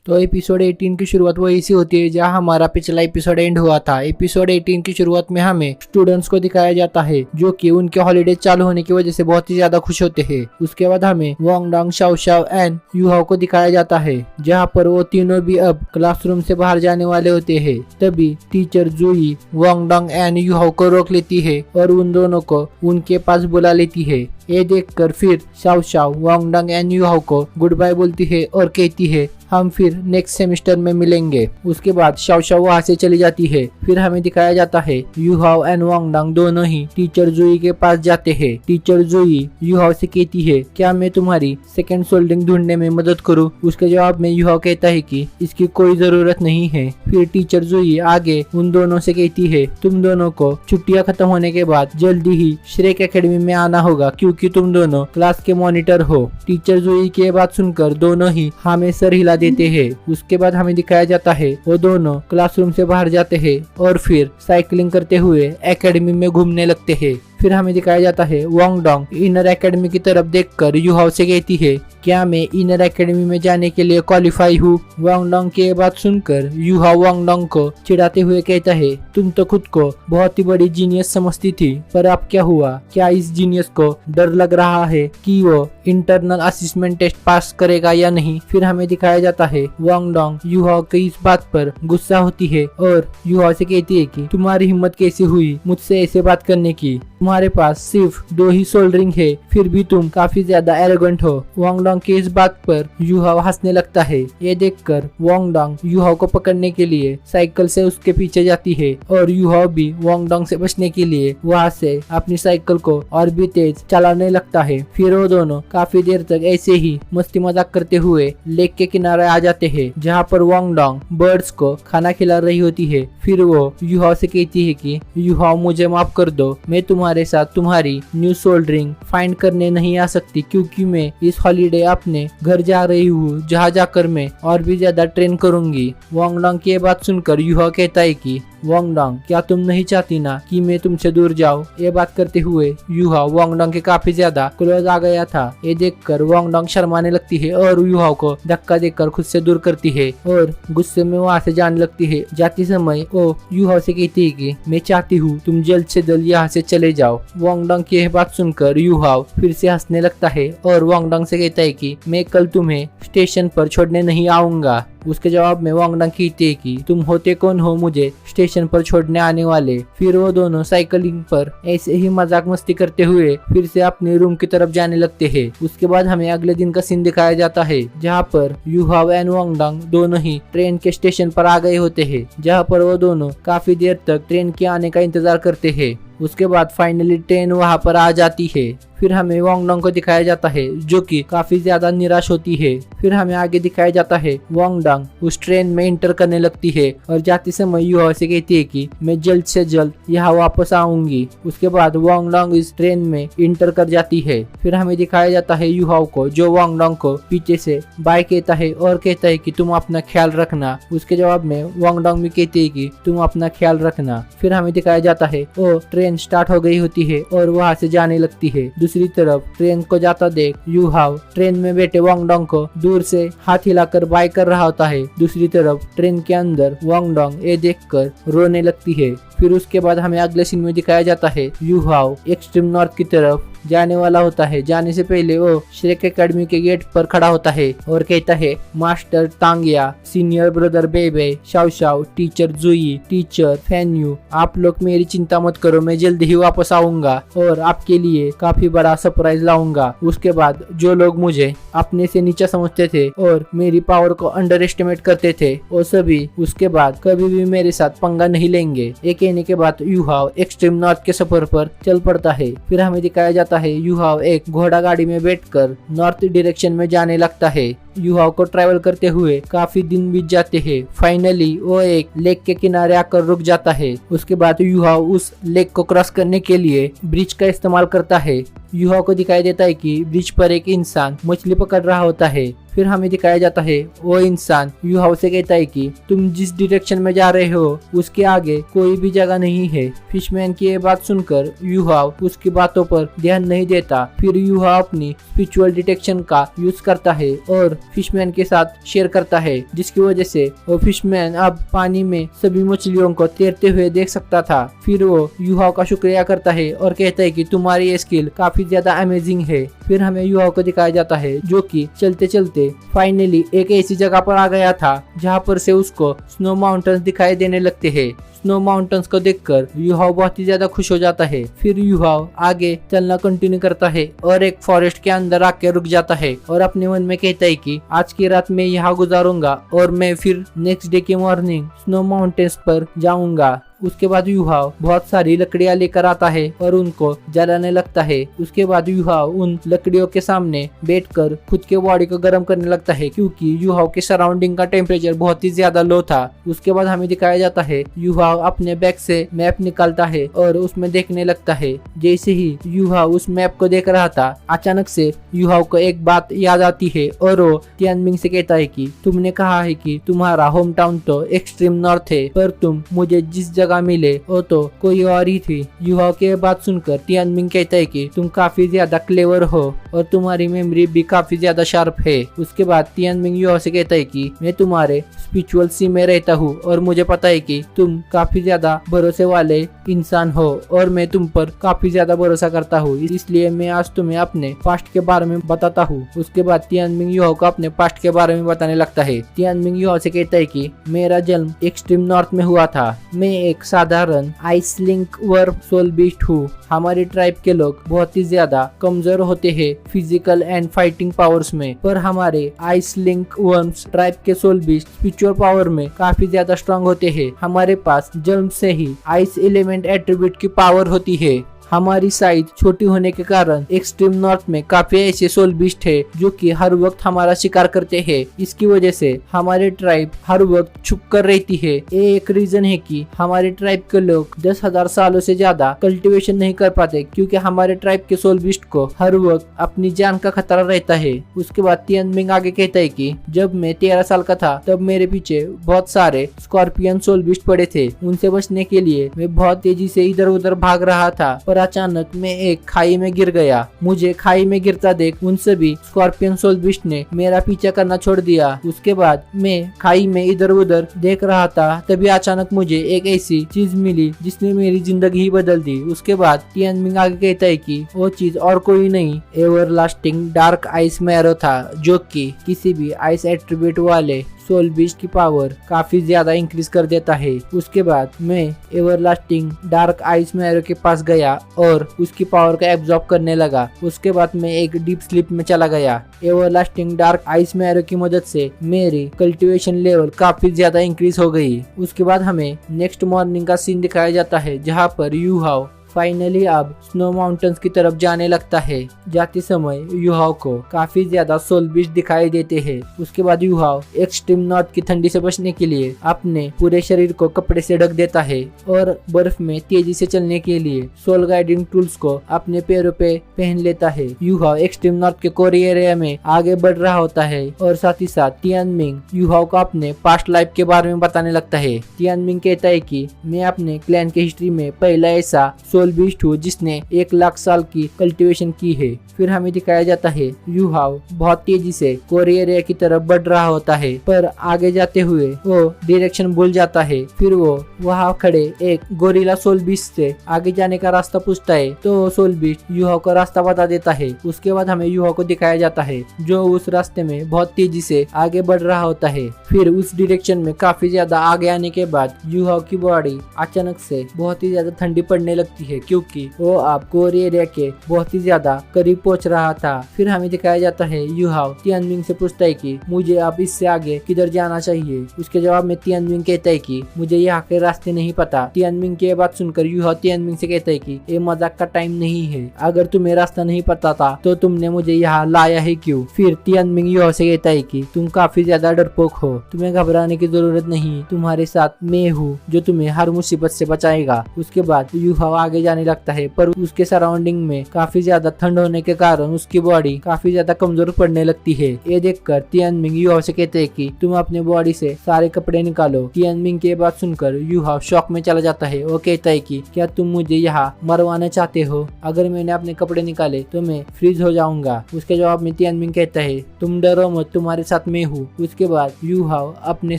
तो एपिसोड 18 की शुरुआत वही सी होती है जहां हमारा पिछला एपिसोड एंड हुआ था। एपिसोड 18 की शुरुआत में हमें स्टूडेंट्स को दिखाया जाता है जो कि उनके हॉलीडे चालू होने की वजह से बहुत ही ज्यादा खुश होते हैं। उसके बाद हमें वांग डांग, शाओ शाओ एंड यूहाओ को दिखाया जाता है जहां पर वो तीनों भी अब क्लासरूम से बाहर जाने वाले होते हैं। तभी teacher Juhi Wang Dang and Yuhao को रोक लेती है और उन दोनों को उनके पास बुला लेती है। ये देखकर फिर Shao Shao Wang Dang and Yuhao को गुड बाय बोलती है और कहती है हम फिर नेक्स्ट सेमेस्टर में मिलेंगे। उसके बाद शाओ शाओ वहाँ से चली जाती है। फिर हमें दिखाया जाता है यूहाओ एंड वांग डांग दोनों ही टीचर जूही के पास जाते हैं। टीचर जूही यूहाओ से कहती है क्या मैं तुम्हारी सेकंड सोल्डरिंग ढूंढने में मदद करूं? उसके जवाब में यूहाओ कहता है कि इसकी कोई जरूरत नहीं है। फिर टीचर जूही आगे उन दोनों से कहती है तुम दोनों को छुट्टियां खत्म होने के बाद जल्दी ही श्रेक एकेडमी में आना होगा क्योंकि तुम दोनों क्लास के मॉनिटर हो। टीचर जूही की बात सुनकर दोनों ही हमें सर हिला देते हैं। उसके बाद हमें दिखाया जाता है वो दोनों क्लासरूम से बाहर जाते हैं और फिर साइकिलिंग करते हुए एकेडमी में घूमने लगते हैं। फिर हमें दिखाया जाता है वांग डांग इनर एकेडमी की तरफ देखकर यूहाओ से कहती है क्या मैं इनर एकेडमी में जाने के लिए क्वालिफाई हूँ? वांग डांग की बात सुनकर यूहाओ वांग डांग को चिढ़ाते हुए कहता है तुम तो खुद को बहुत ही बड़ी जीनियस समझती थी पर अब क्या हुआ? क्या इस जीनियस को डर लग रहा है कि वो इंटरनल असेसमेंट टेस्ट पास करेगा या नहीं? फिर हमें दिखाया जाता है वांग डांग यूहाओ की इस बात पर गुस्सा होती है और यूहाओ से कहती है कि तुम्हारी हिम्मत कैसे हुई मुझसे ऐसे बात करने की? तुम्हारे पास सिर्फ 2 ही सोल्डरिंग है फिर भी तुम काफी ज्यादा एरोगेंट हो। वांग डांग की इस बात पर यूहाओ हंसने लगता है। ये देखकर वांग डांग यूहाओ को पकड़ने के लिए साइकिल से उसके पीछे जाती है और यूहाओ भी वांग डांग से बचने के लिए वहाँ से अपनी साइकिल को और भी तेज चलाने लगता है। फिर वो दोनों काफी देर तक ऐसे ही मस्ती मजाक करते हुए लेक के किनारे आ जाते हैं जहाँ पर वांग डांग बर्ड्स को खाना खिला रही होती है। फिर वो यूहाओ से कहती है कि यूहाओ मुझे माफ कर दो, मैं तुम्हारे साथ तुम्हारी न्यू सोल्डरिंग फाइंड करने नहीं आ सकती क्योंकि मैं इस हॉलीडे अपने घर जा रही हूँ जहाँ जाकर मैं और भी ज्यादा ट्रेन करूंगी। वांग डांग की बात सुनकर यूहाओ कहता है कि वांग डांग क्या तुम नहीं चाहती ना कि मैं तुमसे दूर जाऊं? ये बात करते हुए यूहाओ वांग डांग के काफी ज्यादा क्लोज आ गया था। ये देखकर वांग डांग शर्माने लगती है और यूहाओ को धक्का देकर खुद से दूर करती है और गुस्से में वहाँ से जाने लगती है। जाती समय वो यूहाओ से कहती है कि मैं चाहती हूँ तुम जल्द से जल्द यहाँ से चले जाओ। वांग डांग की यह बात सुनकर यूहाओ फिर से हंसने लगता है और वांग डांग से कहता है कि मैं कल तुम्हें स्टेशन पर छोड़ने नहीं आऊंगा। उसके जवाब में वांग डांग कहती है कि तुम होते कौन हो मुझे स्टेशन पर छोड़ने आने वाले? फिर वो दोनों साइकिलिंग पर ऐसे ही मजाक मस्ती करते हुए फिर से अपने रूम की तरफ जाने लगते हैं। उसके बाद हमें अगले दिन का सीन दिखाया जाता है जहाँ पर यूहाओ एंड वांग डांग दोनों ही ट्रेन के स्टेशन पर आ गए होते हैं जहाँ पर वो दोनों काफी देर तक ट्रेन के आने का इंतजार करते हैं। उसके बाद फाइनली ट्रेन वहाँ पर आ जाती है। फिर हमें वांग डांग को दिखाया जाता है जो कि काफी ज्यादा निराश होती है। फिर हमें आगे दिखाया जाता है वांग डांग उस ट्रेन में इंटर करने लगती है और जाते समय यूहाओ से कहती है कि मैं जल्द से जल्द यहाँ वापस आऊंगी। उसके बाद वांग डांग इस ट्रेन में इंटर कर जाती है। फिर हमें दिखाया जाता है यूहाओ को जो वांग डांग को पीछे से बाय कहता है और कहता है कि तुम अपना ख्याल रखना। उसके जवाब में वांग डांग भी कहती है कि तुम अपना ख्याल रखना। फिर हमें दिखाया जाता है वो ट्रेन स्टार्ट हो गई होती है और वहाँ से जाने लगती है। दूसरी तरफ ट्रेन को जाता देख यूहाओ ट्रेन में बैठे वांग डांग को दूर से हाथ हिलाकर बाय कर रहा होता है। दूसरी तरफ ट्रेन के अंदर वांग डांग ये देखकर रोने लगती है। फिर उसके बाद हमें अगले सीन में दिखाया जाता है यूहाओ एक्सट्रीम नॉर्थ की तरफ जाने वाला होता है। जाने से पहले वो श्रेक एकेडमी के गेट पर खड़ा होता है और कहता है मास्टर तांगिया, सीनियर ब्रदर बेबे, शाओ शाओ, टीचर जूही, टीचर फैन्यू, आप लोग मेरी चिंता मत करो, मैं जल्दी ही वापस आऊंगा और आपके लिए काफी बड़ा सरप्राइज लाऊंगा। उसके बाद जो लोग मुझे अपने से नीचा समझते थे और मेरी पावर को अंडर एस्टिमेट करते थे वो सभी उसके बाद कभी भी मेरे साथ पंगा नहीं लेंगे। ये कहने के बाद यूहाओ एक्सट्रीम नॉर्थ के सफर पर चल पड़ता है। फिर हमें दिखाया जाता है यूहाओ एक घोड़ा गाड़ी में बैठकर नॉर्थ डायरेक्शन में जाने लगता है। यूहाओ को ट्रैवल करते हुए काफी दिन बीत जाते हैं। फाइनली वो एक लेक के किनारे आकर रुक जाता है। उसके बाद यूहाओ उस लेक को क्रॉस करने के लिए ब्रिज का इस्तेमाल करता है। यूहाओ को दिखाई देता है कि ब्रिज पर एक इंसान मछली पकड़ रहा होता है। फिर हमें दिखाया जाता है वो इंसान यूहाओ से कहता है कि तुम जिस डायरेक्शन में जा रहे हो उसके आगे कोई भी जगह नहीं है। फिशमैन की ये बात सुनकर यूहाओ उसकी बातों पर ध्यान नहीं देता। फिर यूहाओ अपनी स्पिरिचुअल डिटेक्शन का यूज करता है और फिशमैन के साथ शेयर करता है, जिसकी वजह से वो फिशमैन अब पानी में सभी मछलियों को तैरते हुए देख सकता था। फिर वो युहाओ का शुक्रिया करता है और कहता है कि तुम्हारी ये स्किल काफी ज्यादा अमेजिंग है। फिर हमें युहाओ को दिखाया जाता है जो कि चलते चलते फाइनली एक ऐसी जगह पर आ गया था जहाँ पर से उसको स्नो माउंटेन्स दिखाई देने लगते हैं। स्नो माउंटेन्स को देखकर युहाओ बहुत ही ज्यादा खुश हो जाता है। फिर युहाओ आगे चलना कंटिन्यू करता है और एक फॉरेस्ट के अंदर आके रुक जाता है और अपने मन में कहता है कि आज की रात मैं यहाँ गुजारूंगा और मैं फिर नेक्स्ट डे की मॉर्निंग स्नो माउंटेन्स पर जाऊंगा। उसके बाद युहाओ बहुत सारी लकड़ियां लेकर आता है और उनको जलाने लगता है। उसके बाद युहाओ उन लकड़ियों के सामने बैठकर खुद के बॉडी को गर्म करने लगता है, क्योंकि युहाओ के सराउंडिंग का टेम्परेचर बहुत ही ज्यादा लो था। उसके बाद हमें दिखाया जाता है युहाओ अपने बैग से मैप निकालता है और उसमें देखने लगता है। जैसे ही युहाओ उस मैप को देख रहा था, अचानक से युहाओ को एक बात याद आती है और वो तियानमिंग से कहता है कि तुमने कहा है कि तुम्हारा होम टाउन तो एक्सट्रीम नॉर्थ है, पर तुम मुझे जिस जगह मिले वो तो कोई और ही थी। युहाओ की बात सुनकर तियानमिंग कहता है कि तुम काफी ज्यादा क्लेवर हो और तुम्हारी मेमोरी भी काफी ज्यादा शार्प है। उसके बाद तियानमिंग युहाओ से कहता है कि मैं तुम्हारे स्पिरिचुअल सी में रहता हूँ और मुझे पता है कि तुम काफी ज्यादा भरोसे वाले इंसान हो और मैं तुम पर काफी ज्यादा भरोसा करता हूँ, इसलिए मैं आज तुम्हें अपने पास्ट के बारे में बताता हूँ। उसके बाद तियानमिंग युहाओ को अपने पास्ट के बारे में बताने लगता है। तियानमिंग युहाओ से कहता है कि मेरा जन्म एक्सट्रीम नॉर्थ में हुआ था। मैं एक साधारण ice link worm soul beast हूँ। हमारी ट्राइब के लोग बहुत ही ज्यादा कमजोर होते हैं फिजिकल एंड फाइटिंग पावर्स में, पर हमारे आइस लिंक वर्म्स ट्राइब के सोल बीस्ट स्पिरिचुअल पावर में काफी ज्यादा स्ट्रांग होते हैं। हमारे पास जन्म से ही आइस एलिमेंट एट्रीब्यूट की पावर होती है। हमारी साइज छोटी होने के कारण एक्सट्रीम नॉर्थ में काफी ऐसे सोल बीस्ट है जो कि हर वक्त हमारा शिकार करते हैं। इसकी वजह से हमारे ट्राइब हर वक्त छुप कर रहती है। ये एक रीजन है कि हमारे ट्राइब के लोग 10,000 सालों से ज्यादा कल्टीवेशन नहीं कर पाते, क्योंकि हमारे ट्राइब के सोल बीस्ट को हर वक्त अपनी जान का खतरा रहता है। उसके बाद तियानमिंग आगे कहता है कि जब मैं 13 साल का था तब मेरे पीछे बहुत सारे स्कॉर्पियन सोल बीस्ट पड़े थे। उनसे बचने के लिए मैं बहुत तेजी से इधर उधर भाग रहा था, पर अचानक मैं एक खाई में गिर गया। मुझे खाई में गिरता देख उन सभी स्कॉर्पियन सोल बीस्ट ने मेरा पीछा करना छोड़ दिया। उसके बाद मैं खाई में इधर उधर देख रहा था, तभी अचानक मुझे एक ऐसी चीज मिली जिसने मेरी जिंदगी ही बदल दी। उसके बाद तियानमिंग आगे कहता है कि वो चीज और कोई नहीं, एवरलास्टिंग डार्क आइस मैरो था, जो कि किसी भी आइस एट्रीब्यूट वाले सोल बीस्ट की पावर काफी ज्यादा इंक्रीज कर देता है। उसके बाद मैं एवरलास्टिंग डार्क आइस मैरो के पास गया और उसकी पावर का एब्जॉर्ब करने लगा। उसके बाद मैं एक डीप स्लीप में चला गया। एवरलास्टिंग डार्क आइस मैरो की मदद से मेरी कल्टीवेशन लेवल काफी ज्यादा इंक्रीज हो गई। उसके बाद हमें नेक्स्ट मॉर्निंग का सीन दिखाया जाता है, जहाँ पर युहाओ फाइनली अब स्नो माउंटेन्स की तरफ जाने लगता है। जाते समय युहाओ को काफी ज्यादा सोल बीस्ट दिखाई देते हैं। उसके बाद युहाओ एक्सट्रीम नॉर्थ की ठंडी से बचने के लिए अपने पूरे शरीर को कपड़े से ढक देता है और बर्फ में तेजी से चलने के लिए सोल गाइडिंग टूल्स को अपने पैरों पे पहन लेता है। युहाओ एक्सट्रीम नॉर्थ के कोरी एरिया में आगे बढ़ रहा होता है और साथ ही साथ तियानमिंग युहाओ को अपने पास्ट लाइफ के बारे में बताने लगता है। तियानमिंग कहता है कि मैं अपने क्लैन के हिस्ट्री में पहला ऐसा सोल बीस्ट हूँ जिसने 1 लाख साल की कल्टीवेशन की है। फिर हमें दिखाया जाता है युहाओ बहुत तेजी से कोरी एरिया की तरफ बढ़ रहा होता है, पर आगे जाते हुए वो डायरेक्शन भूल जाता है। फिर वो वहाँ खड़े एक गोरिल्ला सोल बीस्ट से आगे जाने का रास्ता पूछता है, तो सोल बीस्ट युहाओ को रास्ता बता देता है। उसके बाद हमें युहाओ को दिखाया जाता है जो उस रास्ते में बहुत तेजी से आगे बढ़ रहा होता है। फिर उस डायरेक्शन में काफी ज्यादा आगे आने के बाद युहाओ की बॉडी अचानक से बहुत ही ज्यादा ठंडी पड़ने लगती है, क्योंकि वो अब कोरी एरिया के बहुत ही ज्यादा करीब पहुंच रहा था। फिर हमें दिखाया जाता है युहाओ तियानमिंग से पूछता है कि मुझे अब इससे आगे किधर जाना चाहिए। उसके जवाब में तियानमिंग कहता है कि मुझे यहाँ के रास्ते नहीं पता। तियानमिंग की बात सुनकर युहाओ तियानमिंग से कहता है कि ये मजाक का टाइम नहीं है, अगर तुम्हें रास्ता नहीं पता था तो तुमने मुझे यहाँ लाया है क्यों। फिर तियानमिंग युहाओ से कहता है कि तुम काफी ज्यादा डरपोक हो, तुम्हें घबराने की जरूरत नहीं, तुम्हारे साथ मैं हूँ जो तुम्हें हर मुसीबत से बचाएगा। उसके बाद युहाओ आगे नीचे जाने लगता है, पर उसके सराउंडिंग में काफी ज्यादा ठंड होने के कारण उसकी बॉडी काफी ज्यादा कमजोर पड़ने लगती है। ये देखकर तियानमिंग यूहाओ से कहते हैं कि तुम अपने बॉडी से सारे कपड़े निकालो। तियानमिंग की बात सुनकर यूहाओ शॉक में चला जाता है। वो कहता है कि क्या तुम मुझे यहाँ मरवाना चाहते हो? अगर मैंने अपने कपड़े निकाले तो मैं फ्रीज हो जाऊंगा। उसके जवाब में तियानमिंग कहता है तुम डरो मत, तुम्हारे साथ मैं हूँ। उसके बाद यूहाओ अपने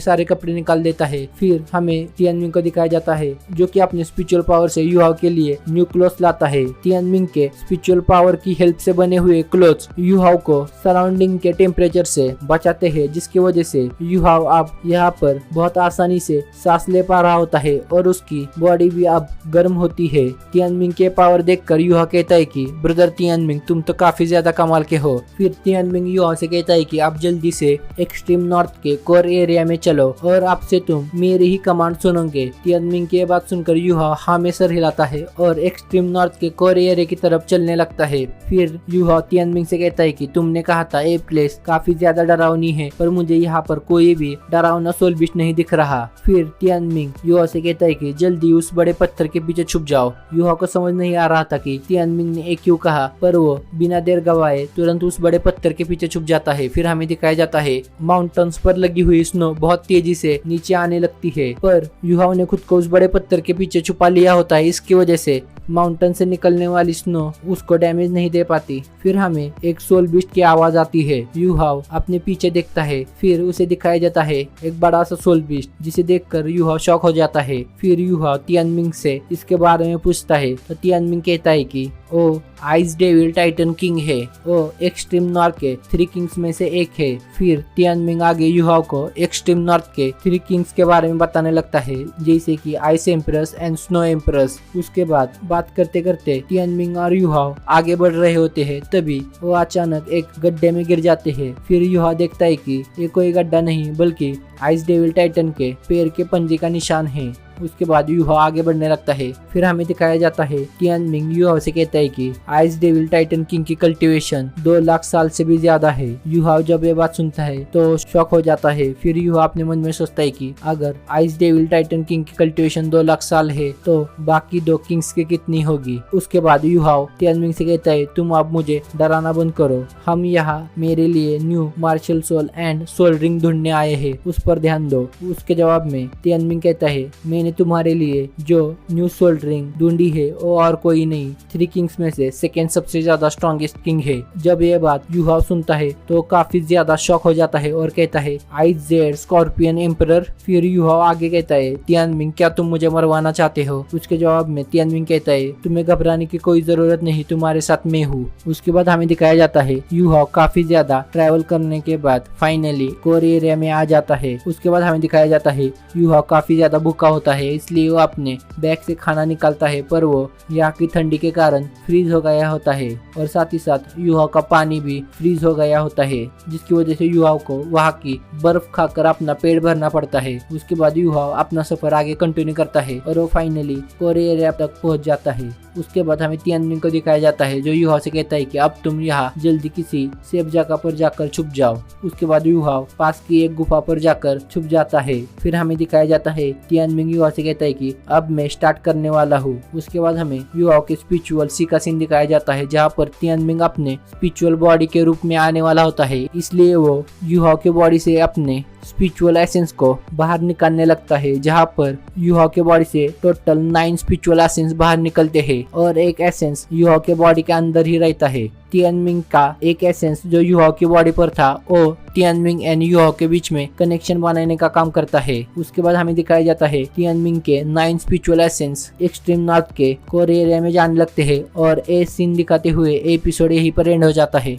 सारे कपड़े निकाल देता है। फिर हमें तियानमिंग को दिखाया जाता है जो कि अपने स्पिरिचुअल पावर से यूहाओ के लिए न्यू क्लोथ्स लाता है। तियानमिंग के स्पिरिचुअल पावर की हेल्प से बने हुए क्लोथ्स यूहाओ को सराउंडिंग के टेम्परेचर से बचाते हैं, जिसकी वजह से यूहाओ अब यहाँ पर बहुत आसानी से सांस ले पा रहा होता है और उसकी बॉडी भी अब गर्म होती है। तियानमिंग के पावर देखकर यूहाओ कहता है कि ब्रदर तियानमिंग तुम तो काफी ज्यादा कमाल के हो। फिर तियानमिंग यूहाओ से कहता है कि आप जल्दी से एक्सट्रीम नॉर्थ के कोर एरिया में चलो और आपसे तुम मेरी ही कमांड सुनोगे। तियानमिंग की बात सुनकर यूहाओ हाँ में सर हिलाता है और एक्सट्रीम नॉर्थ के कोर एरिया की तरफ चलने लगता है। फिर यूहाओ तियानमिंग से कहता है कि तुमने कहा था ये प्लेस काफी ज्यादा डरावनी है, पर मुझे यहाँ पर कोई भी डरावना सोल बीस्ट नहीं दिख रहा। फिर तियानमिंग यूहाओ से कहता है कि जल्दी उस बड़े पत्थर के पीछे छुप जाओ। यूहाओ को समझ नहीं आ रहा था कि तियानमिंग ने एक क्यों कहा, पर वो बिना देर गवाए तुरंत उस बड़े पत्थर के पीछे छुप जाता है। फिर हमें दिखाया जाता है माउंटेन्स पर लगी हुई स्नो बहुत तेजी से नीचे आने लगती है, पर यूहाओ ने खुद को उस बड़े पत्थर के पीछे छुपा लिया होता है। इसकी वजह से माउंटेन से निकलने वाली स्नो उसको डैमेज नहीं दे पाती। फिर हमें एक सोल बीस्ट की आवाज आती है। यूहाओ अपने पीछे देखता है, फिर उसे दिखाया जाता है एक बड़ा सा सोल बीस्ट, जिसे देखकर यूहाओ शॉक हो जाता है। फिर यूहाओ तियानमिंग से इसके बारे में पूछता है तो तियानमिंग कहता है कि ओ आइस डेविल टाइटन किंग है, वो एक्सट्रीम नॉर्थ के 3 किंग्स में से एक है। फिर तियानमिंग आगे यूहाओ को एक्सट्रीम नॉर्थ के 3 किंग्स के बारे में बताने लगता है, जैसे कि आइस एम्परस एंड स्नो एम्परस। उसके बाद बात करते करते तियानमिंग और यूहाओ आगे बढ़ रहे होते हैं, तभी वो अचानक एक गड्ढे में गिर जाते हैं। फिर यूहाओ देखता है कि ये कोई गड्ढा नहीं बल्कि आइस डेविल टाइटन के पैर के पंजे का निशान है। उसके बाद यूहाओ आगे बढ़ने लगता है। फिर हमें दिखाया जाता है तियानमिंग यूहाओ से कहता है कि आइस डेविल टाइटन किंग की कल्टीवेशन 2 लाख साल से भी ज्यादा है। यूहाओ जब ये बात सुनता है तो शॉक हो जाता है। फिर यूहाओ अपने मन में सोचता है कि अगर आइस डेविल टाइटन किंग की कल्टीवेशन 2 लाख साल है तो बाकी 2 किंग्स की कितनी होगी। उसके बाद यूहाओ तियानमिंग से कहता है तुम अब मुझे डराना बंद करो, हम यहाँ मेरे लिए new martial soul and soul ring ढूंढने आए हैं, उस पर ध्यान दो। उसके जवाब में तियानमिंग कहता है मैंने तुम्हारे लिए जो न्यू सोल रिंग ढूंढी है वो और कोई नहीं, 3 किंग्स में से सेकेंड सबसे ज्यादा स्ट्रॉन्गेस्ट किंग है। जब ये बात यूहाओ सुनता है तो काफी ज्यादा शॉक हो जाता है और कहता है आइस जेड स्कॉर्पियन एम्परर। फिर यूहाओ आगे कहता है तियानमिंग क्या तुम मुझे मरवाना चाहते हो? उसके जवाब में तियानमिंग कहता है तुम्हें घबराने की कोई जरूरत नहीं, तुम्हारे साथ मैं हूँ। उसके बाद हमें दिखाया जाता है यूहाओ काफी ज्यादा ट्रैवल करने के बाद फाइनली कोर एरिया में आ जाता है। उसके बाद हमें दिखाया जाता है यूहाओ काफी ज्यादा भूखा होता है, इसलिए वो अपने बैग से खाना निकालता है, पर वो यहाँ की ठंडी के कारण फ्रीज हो गया होता है और साथ ही साथ यूहाओ का पानी भी फ्रीज हो गया होता है, जिसकी वजह से यूहाओ को वहाँ की बर्फ खाकर अपना पेट भरना पड़ता है। उसके बाद यूहाओ अपना सफर आगे कंटिन्यू करता है और वो फाइनली कोर एरिया तक पहुँच जाता है। उसके बाद हमें तियानमिंग को दिखाया जाता है जो यूहाओ से कहता है कि अब तुम यहाँ जल्दी किसी सेफ जगह पर जाकर छुप जाओ। उसके बाद यूहाओ पास की एक गुफा पर जाकर छुप जाता है। फिर हमें दिखाया जाता है तियानमिंग यूहाओ से कहता है कि अब मैं स्टार्ट करने वाला हूँ। उसके बाद हमें यूहाओ के स्पिरिचुअल सी का सीन दिखाया जाता है जहाँ पर तियानमिंग अपने स्पिरिचुअल बॉडी के रूप में आने वाला होता है, इसलिए वो यूहाओ के बॉडी से अपने स्पिरिचुअल एसेंस को बाहर निकालने लगता है, जहाँ पर यूहाओ के बॉडी से टोटल 9 स्पिरिचुअल एसेंस बाहर निकलते हैं और एक एसेंस यूहाओ के बॉडी के अंदर ही रहता है। तियानमिंग का एक एसेंस जो यूहाओ की बॉडी पर था वो तियानमिंग एंड यूहाओ के बीच में कनेक्शन बनाने का काम करता है। उसके बाद हमें दिखाया जाता है तियानमिंग के 9 स्पिरिचुअल एसेंस एक्सट्रीम नॉर्थ के कोर एरिया में जाने लगते हैं और ए सीन दिखाते हुए एपिसोड यहीं पर एंड हो जाता है।